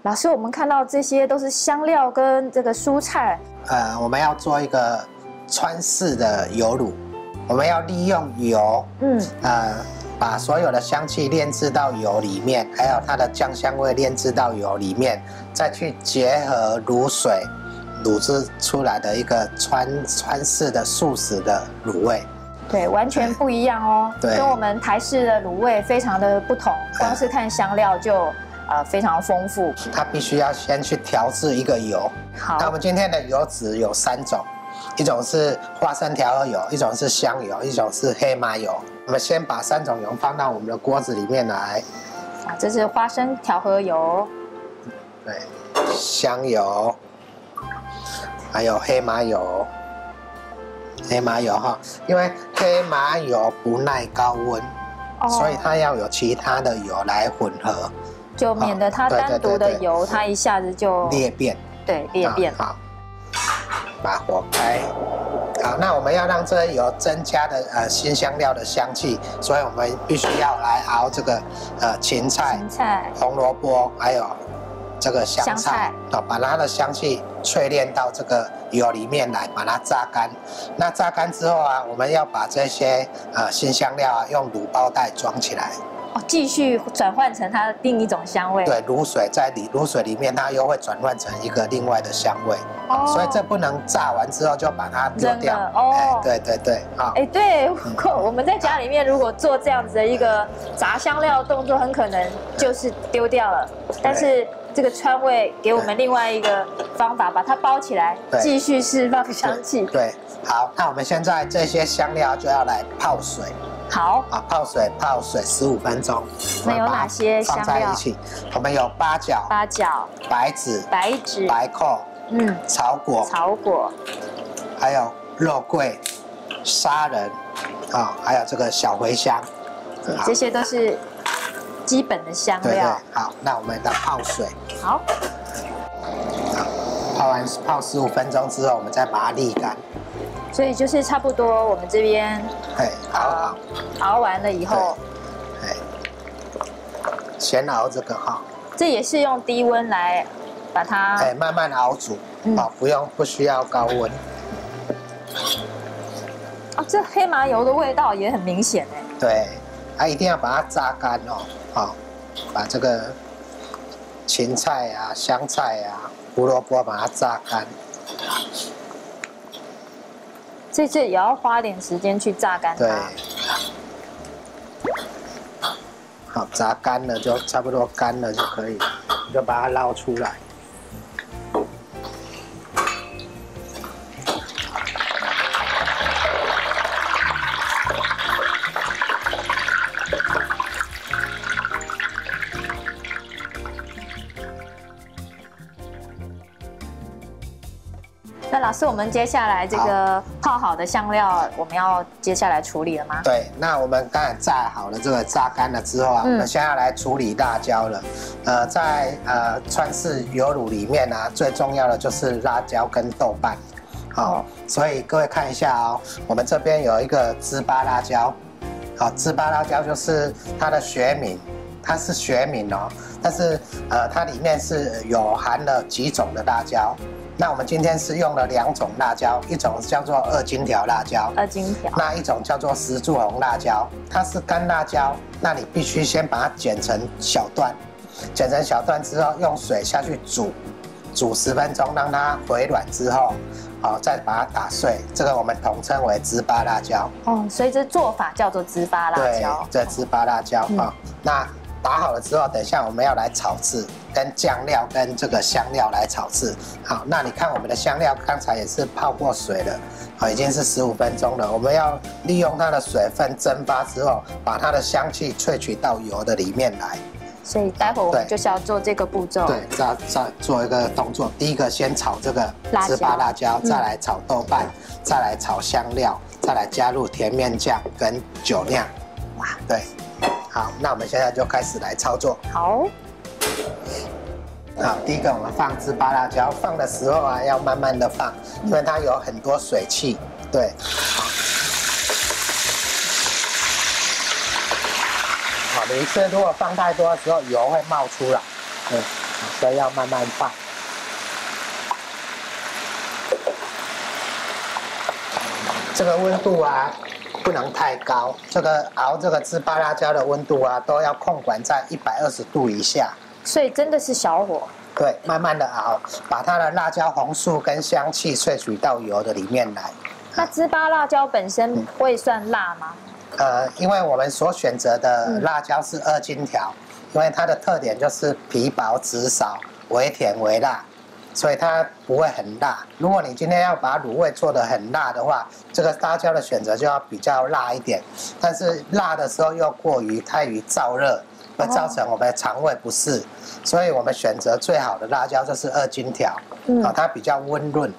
老师，我们看到这些都是香料跟这个蔬菜。我们要做一个川式的油卤，我们要利用油，把所有的香气炼制到油里面，还有它的酱香味炼制到油里面，再去结合卤水卤制出来的一个川式的素食的卤味。对，完全不一样哦，对，跟我们台式的卤味非常的不同，光是看香料就非常丰富。它必须要先去调制一个油。好，那我们今天的油脂有3种，一种是花生调和油，一种是香油，一种是黑麻油。我们先把3种油放到我们的锅子里面来。这是花生调和油，对，香油，还有黑麻油。黑麻油哈，因为黑麻油不耐高温，所以它要有其他的油来混合，就免得它单独的油它一下子就裂变。对，裂变。好，把火开。好，那我们要让这个油增加的新香料的香气，所以我们必须要来熬这个芹菜、红萝卜，还有这个香菜，把它的香气淬炼到这个油里面来，把它榨干。那榨干之后啊，我们要把这些新香料用卤包袋装起来。继续转换成它的另一种香味。对，卤水在卤水里面，它又会转换成一个另外的香味。所以这不能炸完之后就把它丢掉。对对对，好。对，我们在家里面如果做这样子的一个炸香料动作，很可能就是丢掉了。但是这个川味给我们另外一个方法，把它包起来，继续释放香气。对，好，那我们现在这些香料就要来泡水。好泡水15分钟。那有哪些香料？放在一起，我们有八角、白芷、白蔻、草果，还有肉桂、砂仁，还有这个小茴香，这些都是基本的香料。对，好，那我们来泡水。好，泡15分钟之后，我们再把它沥干。所以就是差不多，我们这边熬完了以后，先熬这个哈。这也是用低温来把它慢慢熬煮，不需要高温。这黑麻油的味道也很明显哎。对，一定要把它榨干哦，把这个芹菜啊、香菜啊、胡萝卜把它榨干。这也要花点时间去榨干它。对，好，榨干了就差不多干了就可以了，你就把它捞出来。那老师，我们接下来这个泡好的香料，我们要接下来处理了吗？对，那我们刚才炸好了，这个榨干了之后啊，我们现在要来处理辣椒了。在川式油卤里面啊，最重要的就是辣椒跟豆瓣。所以各位看一下哦，我们这边有一个糍粑辣椒。糍粑辣椒就是它的学名，它是学名哦，但是它里面是有含了几种的辣椒。那我们今天是用了2种辣椒，一种叫做2金条辣椒，那一种叫做石柱红辣椒，它是干辣椒。那你必须先把它剪成小段，剪成小段之后，用水下去煮10分钟，让它回软之后，再把它打碎。这个我们统称为糍粑辣椒。所以这做法叫做糍粑辣椒。对，这糍粑辣椒那打好了之后，等一下我们要来炒制，跟酱料跟这个香料来炒制。好，那你看我们的香料刚才也是泡过水了，已经是15分钟了。我们要利用它的水分蒸发之后，把它的香气萃取到油的里面来。所以待会我们就是要做这个步骤。对，再做一个动作。第一个先炒这个糍粑辣椒，再来炒豆瓣，再来炒香料，再来加入甜面酱跟酒酿。对。好，那我们现在就开始来操作。好，第一个我们放糍粑辣椒，放的时候啊要慢慢的放，因为它有很多水汽。对，好，你一次如果放太多的时候，油会冒出来。对，所以要慢慢放。这个温度啊，不能太高。这个熬这个糍粑辣椒的温度啊，都要控管在120度以下。所以真的是小火。对，慢慢的熬，把它的辣椒红素跟香气萃取到油的里面来。那糍粑辣椒本身会算辣吗？因为我们所选择的辣椒是2金条，因为它的特点就是皮薄质少，微甜微辣，所以它不会很辣。如果你今天要把卤味做得很辣的话，这个辣椒的选择就要比较辣一点，但是辣的时候又太于燥热，会造成我们的肠胃不适，所以我们选择最好的辣椒就是2金条，它比较温润。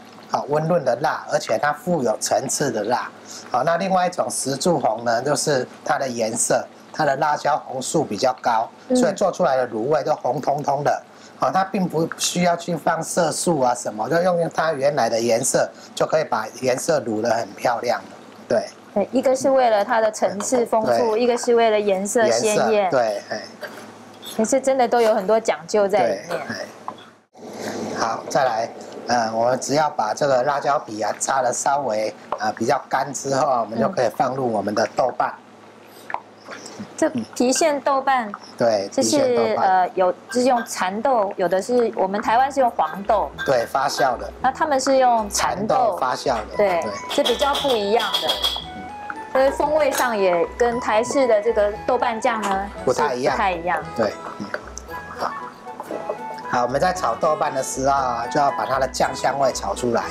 温润的辣，而且它富有层次的辣。好，那另外一种石柱红呢，就是它的颜色，它的辣椒红素比较高，所以做出来的卤味都红彤彤的。好，它并不需要去放色素啊什么，就用它原来的颜色就可以把颜色卤得很漂亮了。对。对，一个是为了它的层次丰富，一个是为了颜色鲜艳。对，可是真的都有很多讲究在里面。好，再来。我们只要把这个辣椒皮啊炸得稍微比较干之后，我们就可以放入我们的豆瓣。这郫县豆瓣，对，这是就是用蚕豆，有的是我们台湾是用黄豆，对，发酵的。那他们是用蚕豆发酵的，对，是比较不一样的。所以风味上也跟台式的这个豆瓣酱呢不太一样。对。好，我们在炒豆瓣的时候啊，就要把它的酱香味炒出来。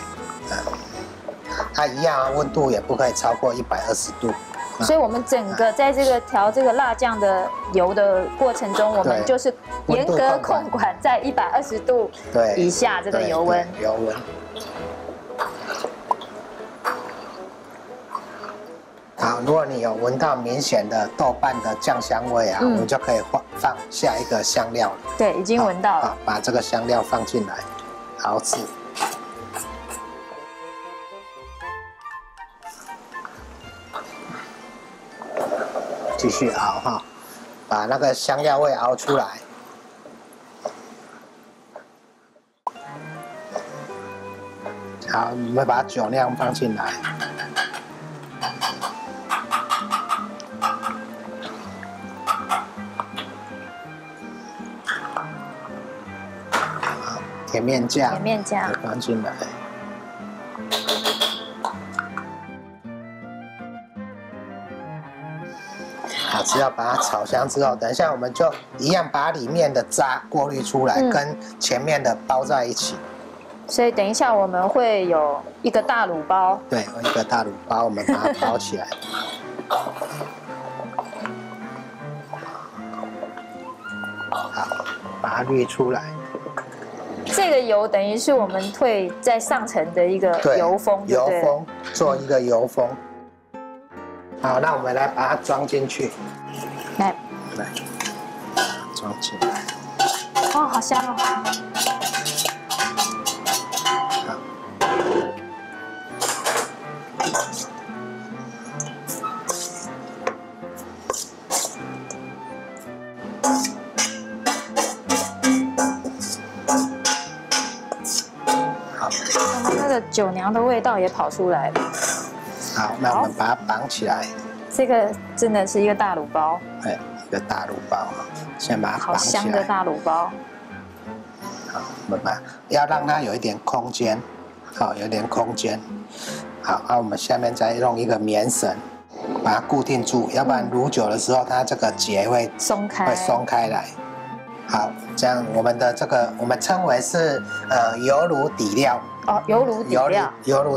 它一样啊，温度也不可以超过120度。所以我们整个在这个调这个辣酱的油的过程中，我们就是严格控管在120度以下这个油温。油温。好，如果你有闻到明显的豆瓣的酱香味啊，我们就可以放下一个香料了。对，已经闻到了。把这个香料放进来，熬制。继续熬哈，把那个香料味熬出来。好，我们把酒酿放进来。甜面酱放进来。好，只要把它炒香之后，等一下我们就一样把里面的渣过滤出来，跟前面的包在一起。所以等一下我们会有一个大卤包。对，有一个大卤包，我们把它包起来。好，把它滤出来。这个油等于是我们会在上层的一个油封，油封做一个油封。好，那我们来把它装进去。来，装进来。哦，好香哦！那个酒娘的味道也跑出来了。好，那我们把它绑起来。这个真的是一个大卤包。对，一个大卤包，先把它绑起来。好香的大卤包。好，我们要让它有一点空间，好，有点空间。好，那我们下面再用一个棉绳把它固定住，要不然卤久的时候，它这个结会松开来。好，这样我们的这个我们称为是油卤底料。哦，油卤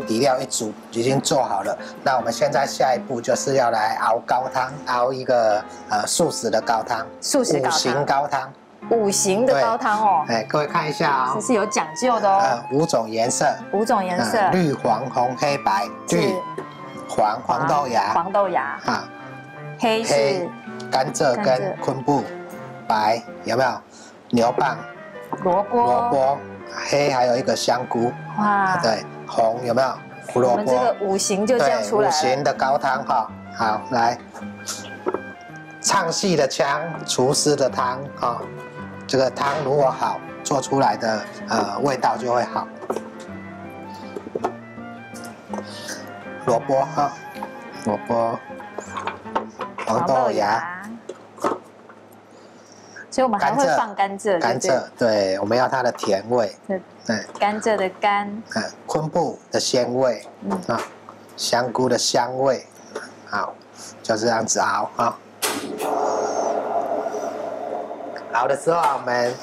底料一煮已经做好了。那我们现在下一步就是要来熬高汤，熬一个素食的高汤，5行高汤。5行的高汤哦。哎，各位看一下哦，这是有讲究的哦。5种颜色。5种颜色。绿、黄、红、黑、白。绿、黄豆芽。黄豆芽。啊。黑是甘蔗跟昆布。白有没有？牛蒡。萝卜。黑还有一个香菇，哇，对，红有没有？胡萝卜。我们这个5行就这样出来了。5行的高汤哈，好，来，唱戏的腔，厨师的汤哈，这个汤如果好，做出来的味道就会好。萝卜哈，萝卜，黄豆芽，所以我们还会放甘蔗。甘蔗，对，我们要它的甜味。对，甘蔗的甘。昆布的鲜味，香菇的香味，好，就这样子熬啊。熬的时候，我们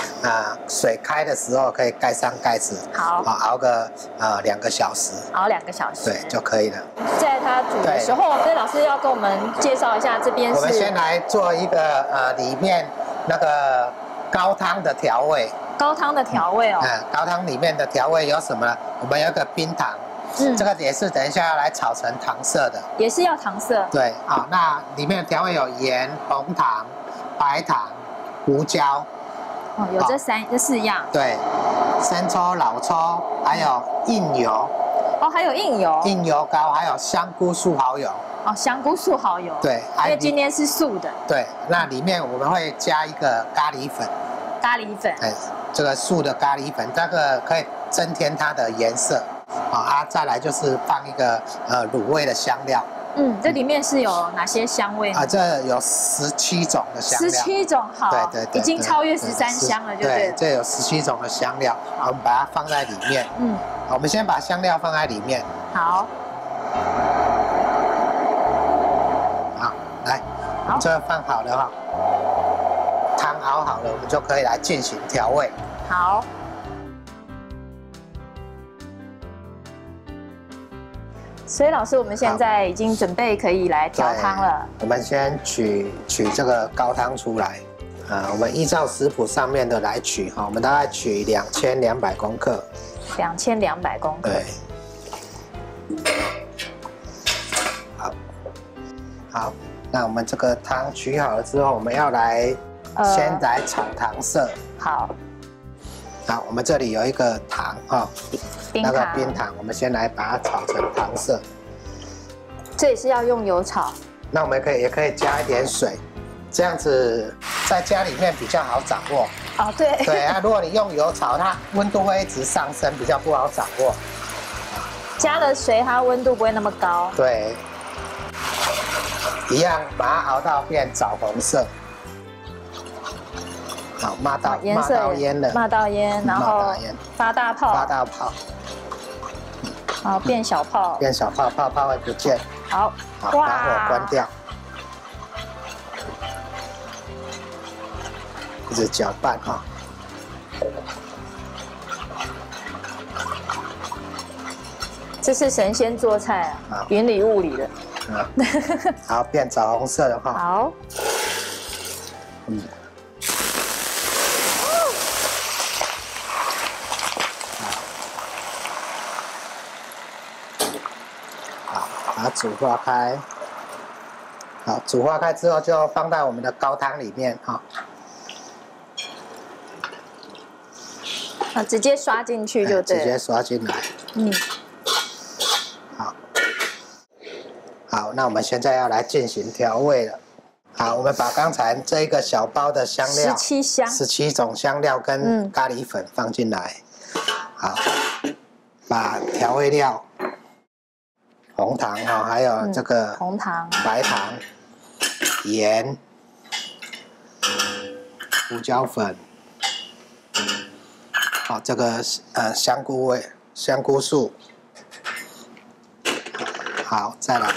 水开的时候可以盖上盖子，好，熬个2个小时，熬2个小时，对就可以了。在它煮的时候，跟老师要跟我们介绍一下，这边是。我们先来做一个里面那个高汤的调味。高汤的调味哦。高汤里面的调味有什么呢？我们有个冰糖，这个也是等一下要来炒成糖色的，也是要糖色。对，好，那里面的调味有盐、红糖、白糖。胡椒，有这4样。对，生抽、老抽，还有印油。还有印油。印油膏，还有香菇素蚝油。香菇素蚝油。对，因为今天是素的。对，那里面我们会加一个咖喱粉。咖喱粉。这个素的咖喱粉，这个可以增添它的颜色。再来就是放一个卤味的香料。这里面是有哪些香味呢？这有17种的香料。17种，好，对，已经超越13香了，就对。这有17种的香料，我们把它放在里面。我们先把香料放在里面。好。好，来，这个放好了哈，汤熬好了，我们就可以来进行调味。好。所以老师，我们现在已经准备可以来调汤了。我们先取这个高汤出来，我们依照食谱上面的来取哈，我们大概取2200公克。2200公克。对。好，那我们这个汤取好了之后，我们要来先来炒糖色。好。好，我们这里有一个糖哈。那个冰糖，我们先来把它炒成糖色。这也是要用油炒。那我们也可以加一点水，这样子在家里面比较好掌握。对。对如果你用油炒，它温度会一直上升，比较不好掌握。加了水，它温度不会那么高。对。一样把它熬到变枣红色。好，骂到烟了，骂到烟，然后发大泡，好，变小泡，泡泡会不见。好，把火关掉，一直搅拌哈。这是神仙做菜啊，云里雾里的。好，变枣红色了哈。好。把它煮化开，好，煮化开之后就放在我们的高汤里面哈。直接刷进去就对了。直接刷进来。好，那我们现在要来进行调味了。好，我们把刚才这一个小包的香料，17种香料跟咖喱粉放进来。好，把调味料。红糖还有这个红糖、白糖、盐、胡椒粉，好，这个香菇素，好，再来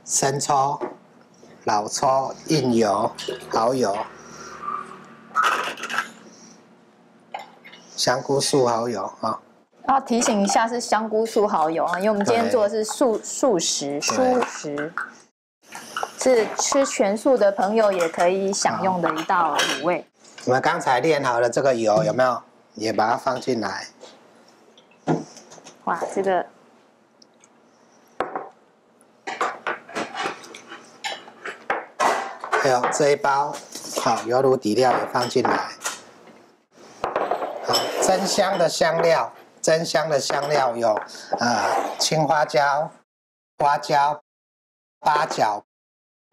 生抽、老抽、印油、蚝油、香菇素、蚝油啊。要提醒一下，是香菇素蚝油啊，因为我们今天做的是素食，是吃全素的朋友也可以享用的一道卤味。我们刚才炼好的这个油有没有？也把它放进来。哇，这个还有这一包好油卤底料也放进来。好，增香的香料。增香的香料有青花椒、花椒、八角、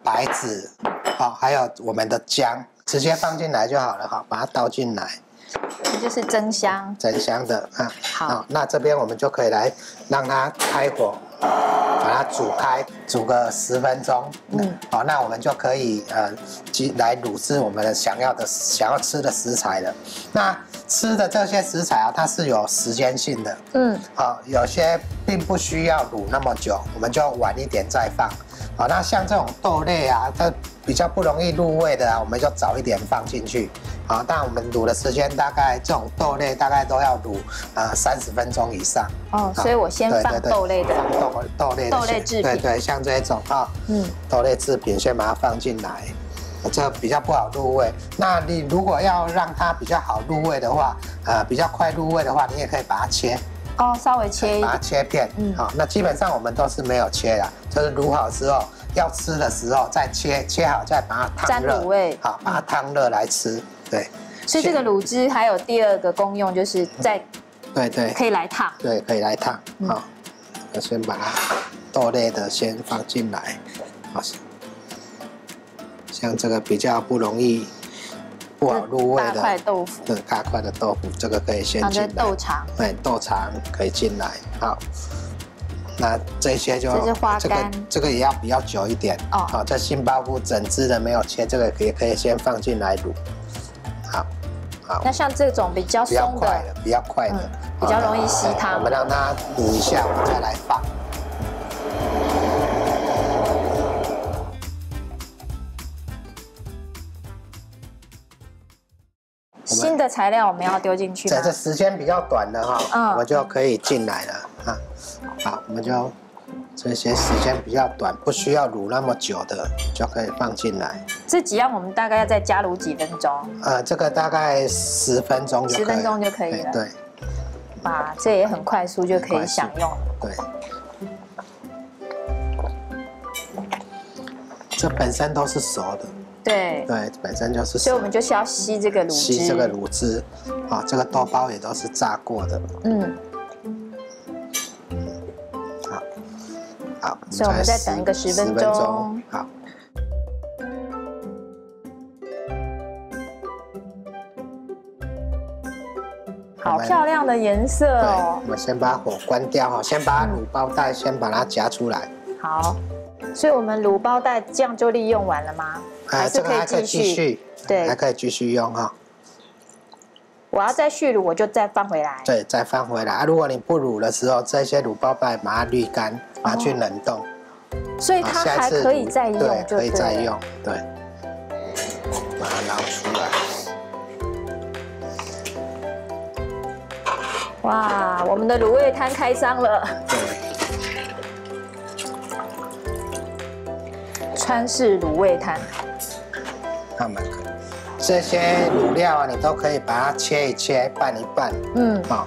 白芷，好，还有我们的姜，直接放进来就好了，好，把它倒进来。就是蒸香，蒸香的啊。好，那这边我们就可以来让它开火，把它煮开，煮个10分钟。好，那我们就可以来卤制我们想要吃的食材了。那吃的这些食材啊，它是有时间性的。好，有些并不需要卤那么久，我们就晚一点再放。好，那像这种豆类啊，它比较不容易入味的啊，我们就早一点放进去。好，但我们卤的时间大概这种豆类大概都要卤30分钟以上。哦，所以我先放豆类的，放豆类制品，对，像这种啊，豆类制品先把它放进来，这比较不好入味。那你如果要让它比较好入味的话，比较快入味的话，你也可以把它切。哦，稍微切一点，把它切片。好，那基本上我们都是没有切的，就是卤好之后要吃的时候再切好，再把它烫热，沾卤味，好，把它烫热来吃。对，所以这个卤汁还有第二个功用，就是对，可以来烫，对，可以来烫。好，我先把豆类的先放进来。好，像这个比较不容易不好入味的大块豆腐，对，大块的豆腐，这个可以先进来。豆肠，对，豆肠可以进来。好，那这些就这是花干，这个也要比较久一点。哦，好，这杏鲍菇整只的没有切，这个也可以先放进来卤。好，那像这种比较松的，比较快的，比较容易吸汤，我们让它卤一下，我们再来放。新的材料我们要丢进去吗？这时间比较短的哈，我们就可以进来了啊。好，我们就这些时间比较短，不需要卤那么久的，就可以放进来。这几样我们大概要再加卤几分钟？这个大概10分钟就可以。10分钟就可以了。对。哇，这也很快速就可以享用。对。这本身都是熟的。对，本身就是，所以我们就是要吸这个卤汁，吸这个卤汁，啊，这个豆包也都是炸过的，好，所以我们再等一个10分钟，好，好漂亮的颜色哦。我们先把火关掉哈，先把卤包袋先把它夹出来，好。所以我们卤包袋这样就利用完了吗？还是可以继续？对，还可以继续用哈。我要再续卤，我就再放回来。对，再放回来。如果你不卤的时候，这些卤包袋把它滤干，把它去冷冻。所以它还可以再用，对，可以再用。对，把它捞出来。哇，我们的卤味摊开张了。对。川式卤味摊，这些卤料啊，你都可以把它切一切，拌一拌。好。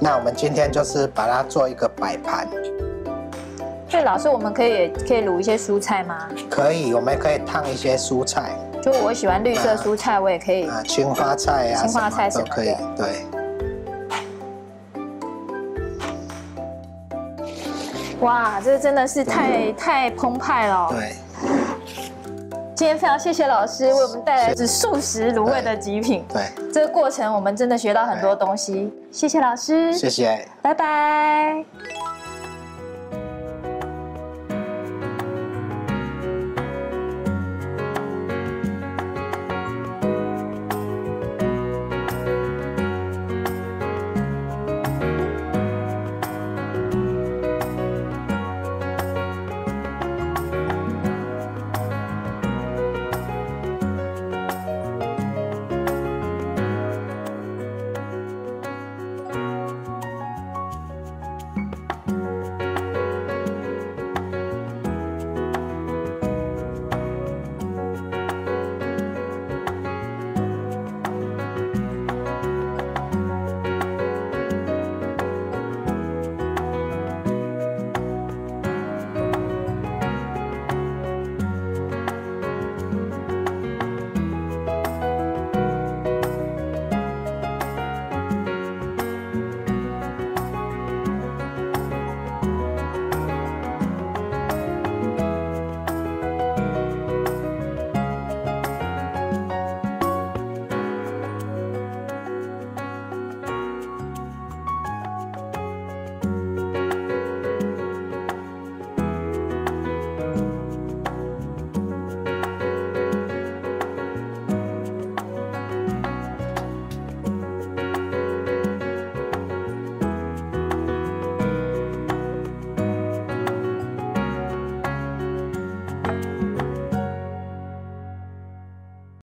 那我们今天就是把它做一个摆盘。所以老师，我们可以卤一些蔬菜吗？可以，我们可以烫一些蔬菜。就我喜欢绿色蔬菜，我也可以。青花菜啊，青花菜什么都可以。对。哇，这真的是太澎湃了。对。今天非常谢谢老师为我们带来素食卤味的极品。对。这个过程我们真的学到很多东西，谢谢老师。谢谢。拜拜。